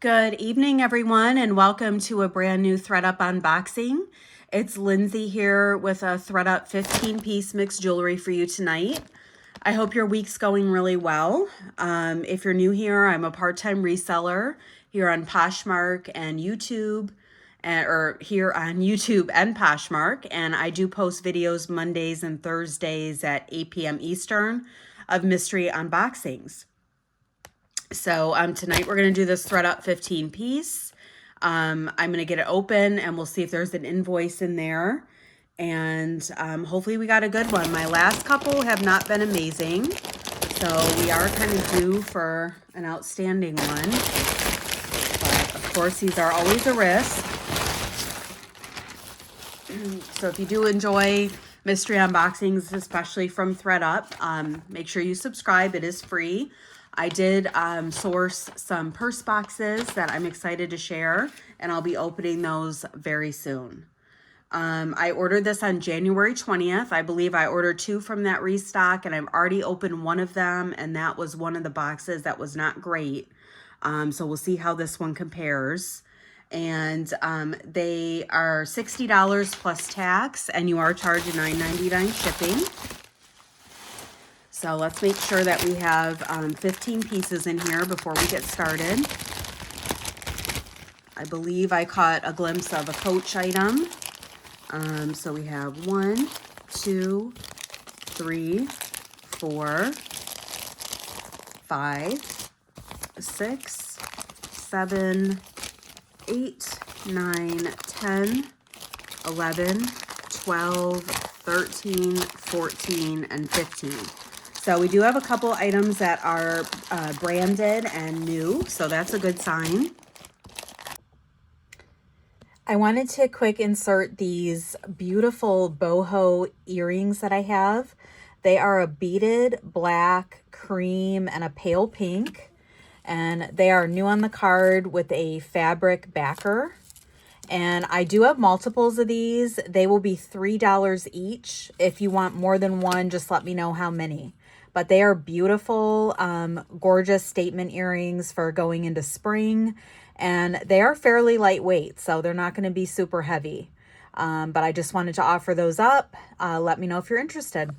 Good evening, everyone, and welcome to a brand new ThredUP unboxing. It's Lindsay here with a ThredUP 15-piece mixed jewelry for you tonight. I hope your week's going really well. If you're new here, I'm a part-time reseller here on Poshmark and YouTube, or here on YouTube and Poshmark, and I do post videos Mondays and Thursdays at 8 p.m. Eastern of mystery unboxings. So tonight we're going to do this ThredUP 15 piece. I'm going to get it open and we'll see if there's an invoice in there. And hopefully we got a good one. My last couple have not been amazing. So we are kind of due for an outstanding one. But of course, these are always a risk. So if you do enjoy mystery unboxings, especially from ThredUP, make sure you subscribe. It is free. I did source some purse boxes that I'm excited to share, and I'll be opening those very soon. I ordered this on January 20th. I believe I ordered 2 from that restock, and I've already opened one of them, and that was one of the boxes that was not great. So we'll see how this one compares. And they are $60 plus tax, and you are charged $9.99 shipping. So let's make sure that we have 15 pieces in here before we get started. I believe I caught a glimpse of a Coach item. So we have 1, 2, 3, 4, 5, 6, 7, 8, 9, 10, 11, 12, 13, 14, and 15. So we do have a couple items that are branded and new, so that's a good sign. I wanted to quick insert these beautiful boho earrings that I have. They are a beaded black, cream, and a pale pink. And they are new on the card with a fabric backer. And I do have multiples of these. They will be $3 each. If you want more than one, just let me know how many. But they are beautiful, gorgeous statement earrings for going into spring. And they are fairly lightweight, so they're not going to be super heavy. But I just wanted to offer those up. Let me know if you're interested.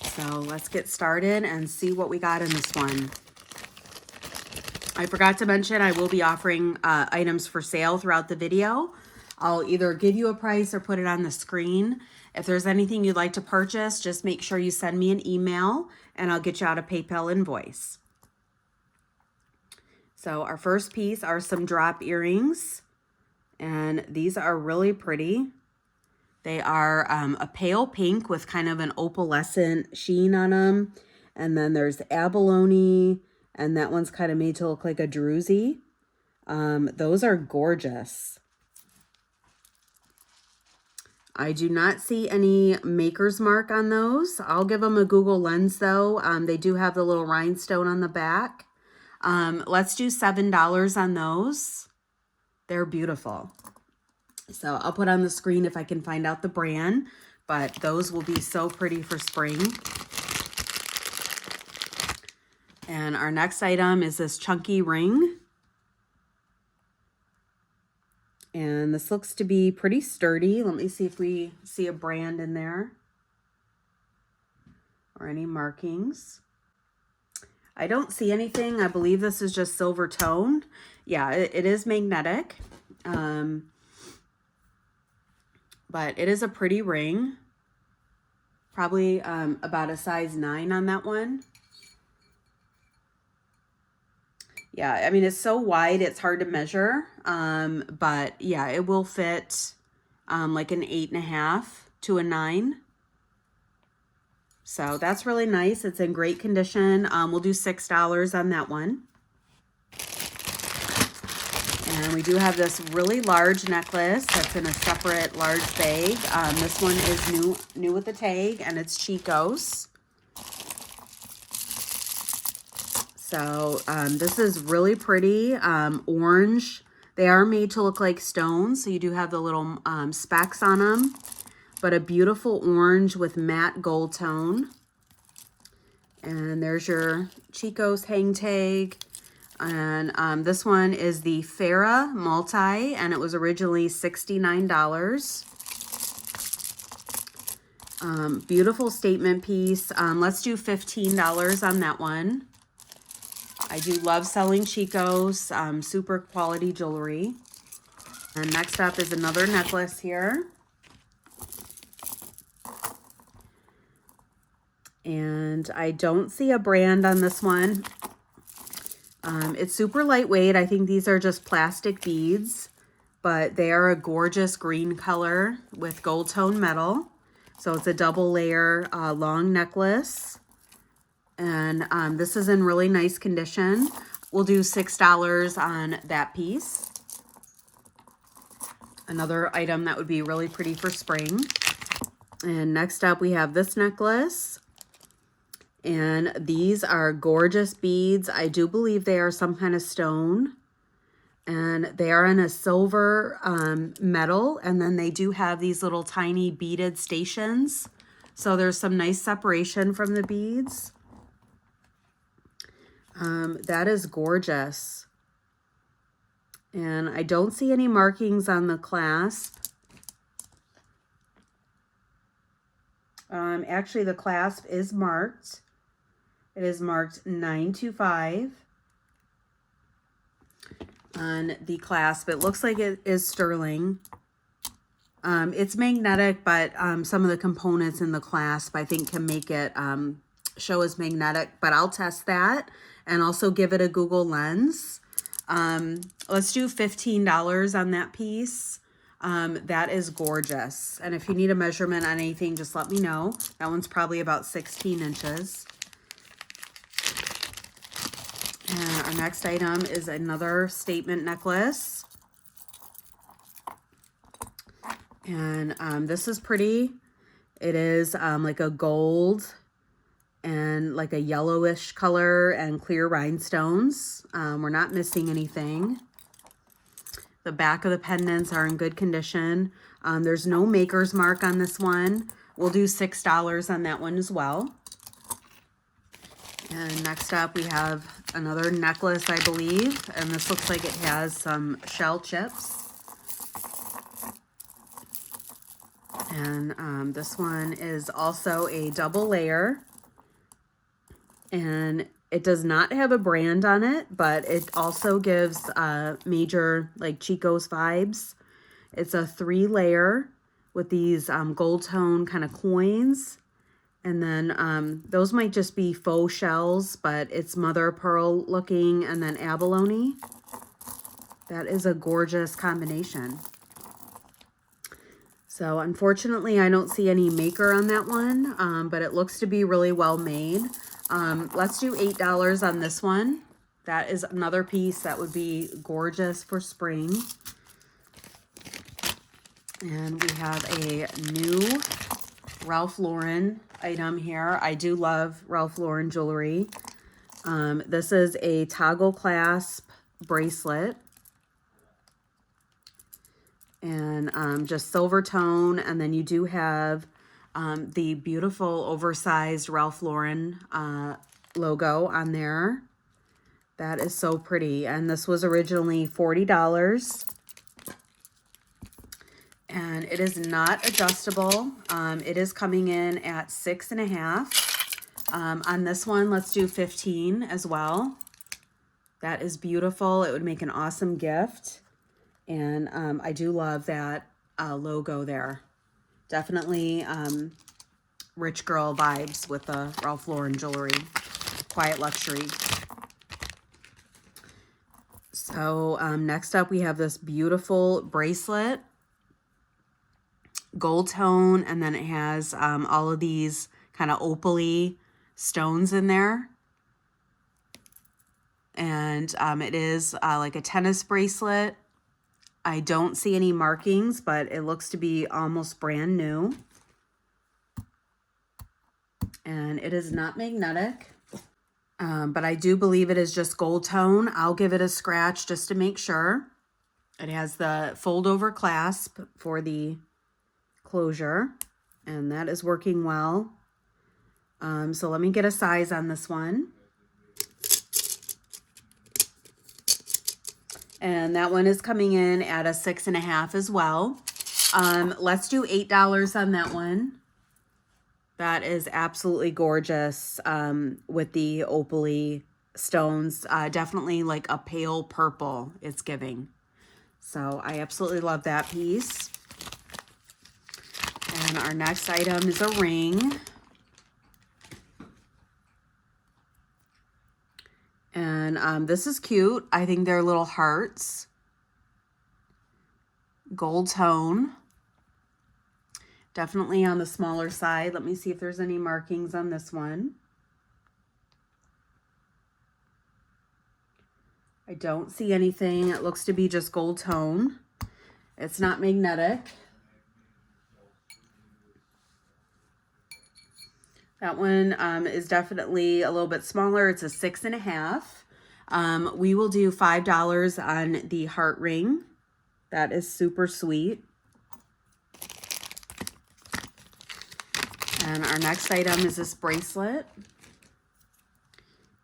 So let's get started and see what we got in this one. I forgot to mention I will be offering items for sale throughout the video. I'll either give you a price or put it on the screen. If there's anything you'd like to purchase, just make sure you send me an email and I'll get you out a PayPal invoice. So our first piece are some drop earrings, and these are really pretty. They are a pale pink with kind of an opalescent sheen on them. And then there's abalone, and that one's kind of made to look like a druzy. Those are gorgeous. I do not see any maker's mark on those. I'll give them a Google Lens though. They do have the little rhinestone on the back. Let's do $7 on those. They're beautiful. So I'll put on the screen if I can find out the brand, but those will be so pretty for spring. And our next item is this chunky ring. And this looks to be pretty sturdy. Let me see if we see a brand in there or any markings. I don't see anything. I believe this is just silver tone. Yeah, it is magnetic. But it is a pretty ring. Probably about a size 9 on that one. Yeah, I mean, it's so wide, it's hard to measure. But yeah, it will fit like an 8.5 to a 9. So that's really nice. It's in great condition. We'll do $6 on that one. And we do have this really large necklace that's in a separate large bag. This one is new with the tag, and it's Chico's. So this is really pretty, orange. They are made to look like stones, so you do have the little specks on them, but a beautiful orange with matte gold tone. And there's your Chico's hang tag. And this one is the Farrah Multi, and it was originally $69. Beautiful statement piece. Let's do $15 on that one. I do love selling Chico's, super quality jewelry. And next up is another necklace here. And I don't see a brand on this one. It's super lightweight. I think these are just plastic beads, but they are a gorgeous green color with gold tone metal. So it's a double layer long necklace. And this is in really nice condition. We'll do $6 on that piece. Another item that would be really pretty for spring. And next up we have this necklace. And these are gorgeous beads. I do believe they are some kind of stone. And they are in a silver metal. And then they do have these little tiny beaded stations. So there's some nice separation from the beads. That is gorgeous. And I don't see any markings on the clasp. Actually, the clasp is marked. It is marked 925 on the clasp. It looks like it is sterling. It's magnetic, but some of the components in the clasp, I think, can make it show as magnetic. But I'll test that and also give it a Google Lens. Let's do $15 on that piece. That is gorgeous. And if you need a measurement on anything, just let me know. That one's probably about 16 inches. And our next item is another statement necklace. And this is pretty. It is like a gold and like a yellowish color and clear rhinestones. We're not missing anything. The back of the pendants are in good condition. There's no maker's mark on this one. We'll do $6 on that one as well. And next up we have another necklace, I believe. And this looks like it has some shell chips. And this one is also a double layer. And it does not have a brand on it, but it also gives major like Chico's vibes. It's a 3-layer with these gold tone kind of coins. And then those might just be faux shells, but it's mother of pearl looking and then abalone. That is a gorgeous combination. So unfortunately, I don't see any maker on that one, but it looks to be really well made. Let's do $8 on this one. That is another piece that would be gorgeous for spring. And we have a new Ralph Lauren item here. I do love Ralph Lauren jewelry. This is a toggle clasp bracelet. And just silver tone. And then you do have the beautiful oversized Ralph Lauren logo on there. That is so pretty. And this was originally $40. And it is not adjustable. It is coming in at 6.5. On this one, let's do 15 as well. That is beautiful. It would make an awesome gift. And I do love that logo there. Definitely rich girl vibes with the Ralph Lauren jewelry. Quiet luxury. So next up we have this beautiful bracelet. Gold tone, and then it has all of these kind of opal-y stones in there. And it is like a tennis bracelet. I don't see any markings, but it looks to be almost brand new. And it is not magnetic, but I do believe it is just gold tone. I'll give it a scratch just to make sure. It has the fold over clasp for the closure, and that is working well. So let me get a size on this one. And that one is coming in at a 6.5 as well. Let's do $8 on that one. That is absolutely gorgeous with the opaly stones. Definitely like a pale purple it's giving. So I absolutely love that piece. And our next item is a ring. And this is cute. I think they're little hearts. Gold tone. Definitely on the smaller side. Let me see if there's any markings on this one. I don't see anything. It looks to be just gold tone. It's not magnetic. That one is definitely a little bit smaller. It's a 6.5. We will do $5 on the heart ring. That is super sweet. And our next item is this bracelet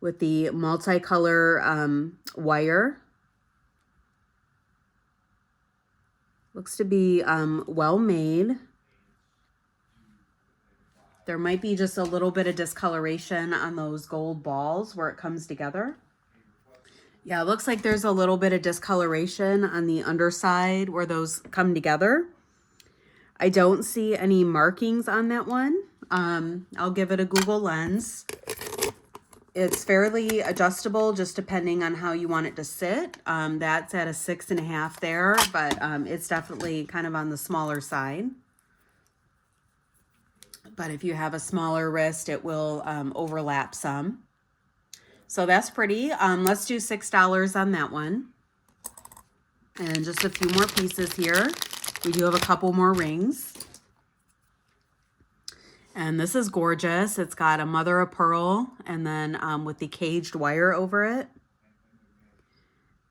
with the multicolor wire. Looks to be well made. There might be just a little bit of discoloration on those gold balls where it comes together. Yeah, it looks like there's a little bit of discoloration on the underside where those come together. I don't see any markings on that one. I'll give it a Google lens. It's fairly adjustable just depending on how you want it to sit. That's at a 6.5 there, but it's definitely kind of on the smaller side. But if you have a smaller wrist, it will overlap some. So that's pretty. Let's do $6 on that one. And just a few more pieces here. We do have a couple more rings. And this is gorgeous. It's got a mother of pearl and then with the caged wire over it.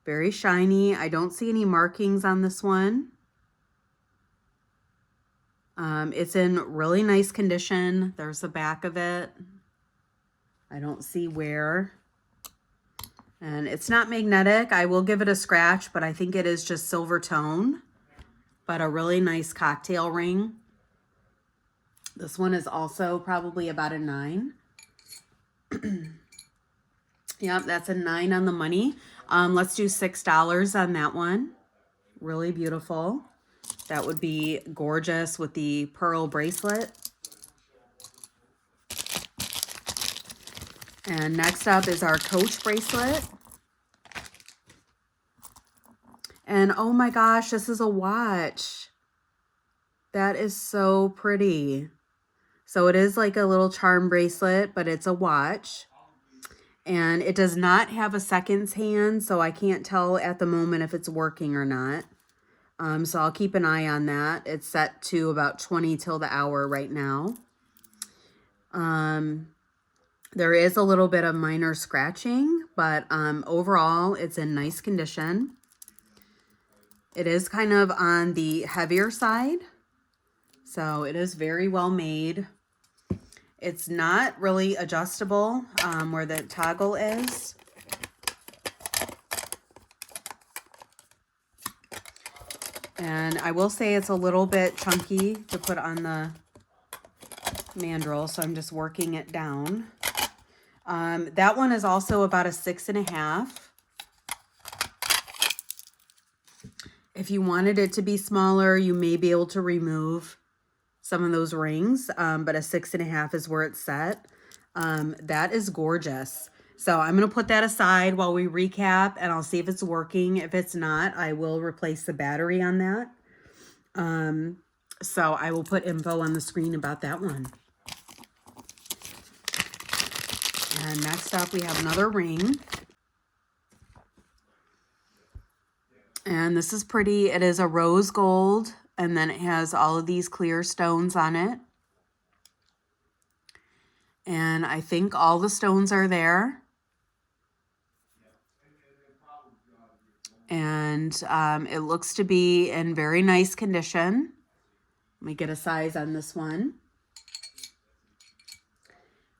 Very shiny. I don't see any markings on this one. It's in really nice condition. There's the back of it. I don't see wear. And it's not magnetic. I will give it a scratch, but I think it is just silver tone. But a really nice cocktail ring. This one is also probably about a 9. Yep, that's a 9 on the money. Let's do $6 on that one. Really beautiful. That would be gorgeous with the pearl bracelet. And next up is our Coach bracelet. And oh my gosh, this is a watch. That is so pretty. So it is like a little charm bracelet, but it's a watch. And it does not have a seconds hand, so I can't tell at the moment if it's working or not. So I'll keep an eye on that. It's set to about 20 till the hour right now. There is a little bit of minor scratching, but overall it's in nice condition. It is kind of on the heavier side, so it is very well made. It's not really adjustable where the toggle is. And I will say it's a little bit chunky to put on the mandrel, so I'm just working it down. That one is also about a 6.5. If you wanted it to be smaller, you may be able to remove some of those rings, but a 6.5 is where it's set. That is gorgeous. So I'm going to put that aside while we recap, and I'll see if it's working. If it's not, I will replace the battery on that. So I will put info on the screen about that one. And next up, we have another ring. And this is pretty. It is a rose gold, and then it has all of these clear stones on it. And I think all the stones are there. And it looks to be in very nice condition. Let me get a size on this one.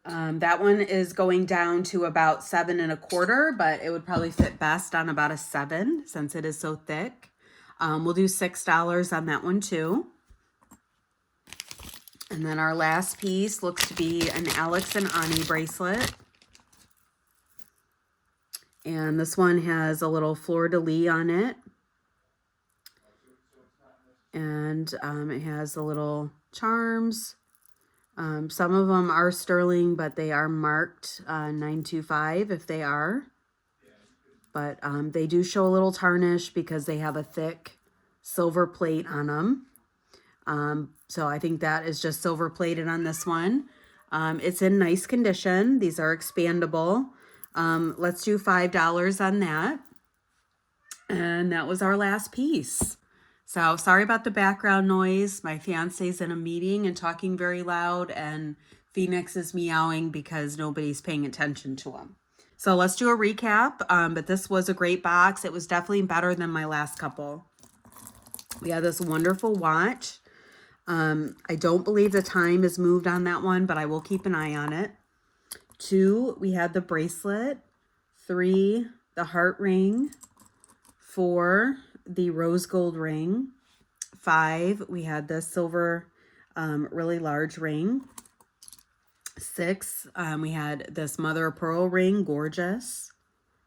That one is going down to about 7 1/4, but it would probably fit best on about a 7 since it is so thick. We'll do $6 on that one too. And then our last piece looks to be an Alex and Ani bracelet. And this one has a little fleur-de-lis on it. And it has the little charms. Some of them are sterling, but they are marked 925 if they are. But they do show a little tarnish because they have a thick silver plate on them. So I think that is just silver plated on this one. It's in nice condition. These are expandable. Let's do $5 on that. And that was our last piece. So sorry about the background noise. My fiance's in a meeting and talking very loud, and Phoenix is meowing because nobody's paying attention to him. So let's do a recap. But this was a great box. It was definitely better than my last couple. We have this wonderful watch. I don't believe the time is moved on that one, but I will keep an eye on it. 2, we had the bracelet. 3, the heart ring. 4, the rose gold ring. 5, we had the silver really large ring. 6, we had this mother of pearl ring, gorgeous.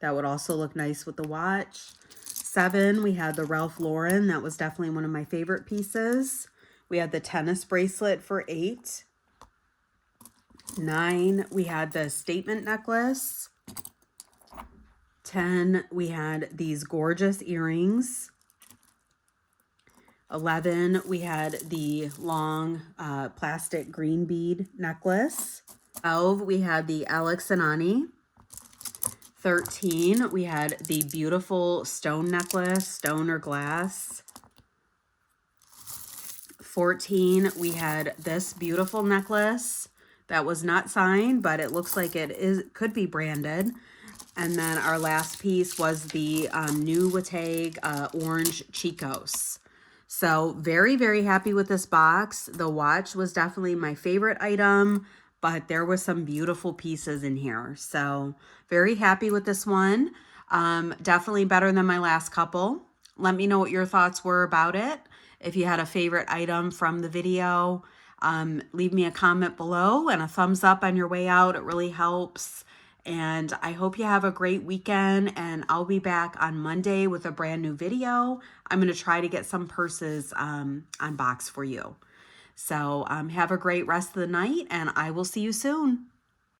That would also look nice with the watch. 7, we had the Ralph Lauren. That was definitely one of my favorite pieces. We had the tennis bracelet for 8. 9, we had the statement necklace. 10, we had these gorgeous earrings. 11, we had the long plastic green bead necklace. 12, we had the Alex and Ani. 13, we had the beautiful stone necklace, stone or glass. 14, we had this beautiful necklace that was not signed, but it looks like it could be branded. And then our last piece was the new Watag orange Chicos. So very, very happy with this box. The watch was definitely my favorite item, but there were some beautiful pieces in here. So very happy with this one. Definitely better than my last couple. Let me know what your thoughts were about it. If you had a favorite item from the video, leave me a comment below and a thumbs up on your way out. It really helps. And I hope you have a great weekend, and I'll be back on Monday with a brand new video. I'm going to try to get some purses unboxed for you. So have a great rest of the night, and I will see you soon.